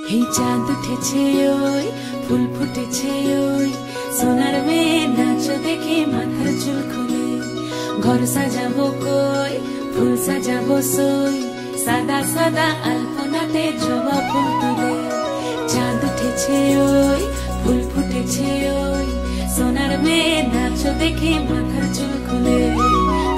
এই চাঁদ উঠেছে ওই ফুল ফুটেছে ওই সোনার মেয়ে নাচ দেখে মাথার চুল খুলে ঘর সাজাবো কই ফুল সাজাবো সই সাদা সাদা আলপনাতে জবা ফুল তুলে চাঁদ উঠেছে ওই ফুল ফুটেছে ওই সোনার মেয়ে নাচ দেখে মাথার চুল খুলে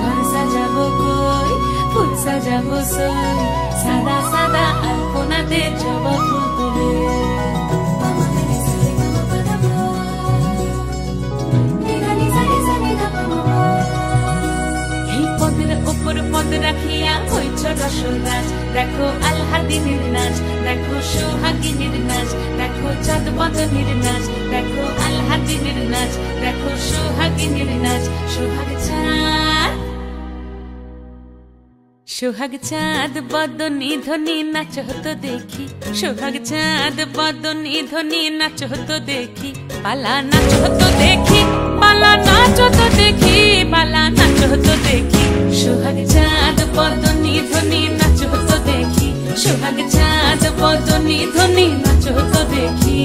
ঘর সাজাবো কই ফুল সাজাবো সই সাদা সাদা আলপনাতে জবা ফুল তুলে পদ রাখিয়া হইছ রসরাজ দেখো আলহাদিনের নাচ দেখো সোহাগিনীর নাচ দেখো চাঁদ বদনের নাচ দেখো আলহাদিনের নাচ দেখো সোহাগিনীর নাচ সোহাগ চাঁদ বদনী ধ্বনি নাচ হতো দেখি সোহাগ চাঁদ বদনী ধ্বনি নাচ হতো দেখি পালা নাচ হতো দেখি পালা নাচ হতো দেখি পালা নাচ হতো দেখি সোহাগ চাঁদ বদনী ধ্বনি নাচ হতো দেখি সোহাগ চাঁদ বদনী ধ্বনি নাচ হতো দেখি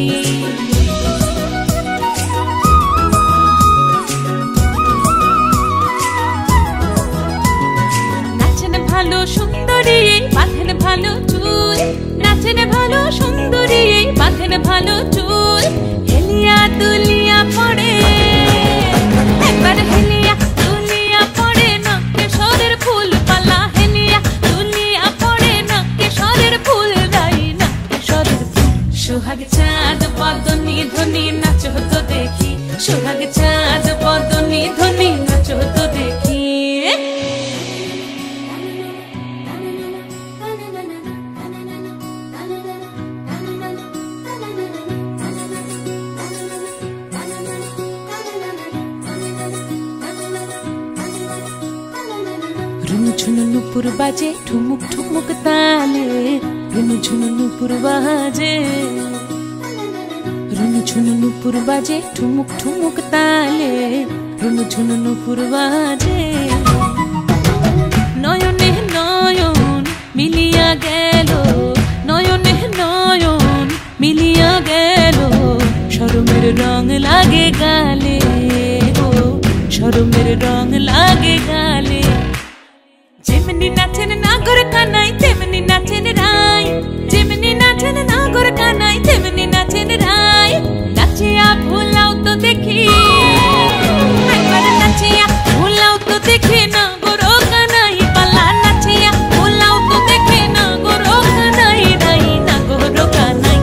ভালো সুন্দরী বাঁধেন ভালো চুল নাচেন ভালো সুন্দরী বাঁধেন ভালো চুল হেলিয়া দুলিয়া পড়ে একবার হেলিয়া দুলিয়া পড়ে না কেশরের ফুল পালা হেলিয়া দুলিয়া পড়ে না কেশরের ফুল গাই না কেশরের ফুল সোহাগ চাঁদ বদনী ধ্বনি নাচ হতো দেখি সোহাগ চাঁদ বদনী ধ্বনি নাচ হতো দেখি ঝুনু নুপুর বাজে ঠুমুক ঠুমুক তালে রুনু ঝুনু নুপুর বাজে রুনু ঝুনু নুপুর বাজে ঠুমুক ঠুমুক তালে রুনু ঝুনু নুপুর বাজে নয়নে নয়ন মিলিয়া গেল নয়নে নয়ন মিলিয়া গেল শরমের রং লাগে গালে ও শরমের রং লাগে গালে যেমনি নাচেন নাগর কানাই তেমনি নাচেন রাই যেমনি নাচেন নাগর কানাই তেমনি নাচেন রাই নাচিয়া ভুলাও তো দেখি একবার নাচিয়া ভুলাও তো দেখি নাগর কানাই পালা নাচিয়া ভুলাও তো দেখি নাগর কানাই নাই নাগর কানাই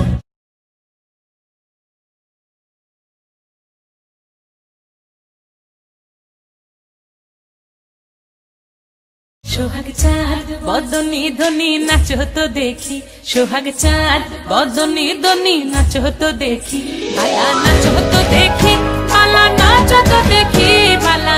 সোহাগ চাঁদ বদনী ধ্বনি নাচ হতো দেখি সোহাগ চাঁদ বদনী ধ্বনি নাচ হতো দেখি পালা নাচ হতো দেখি পালা নাচ হতো দেখি পালা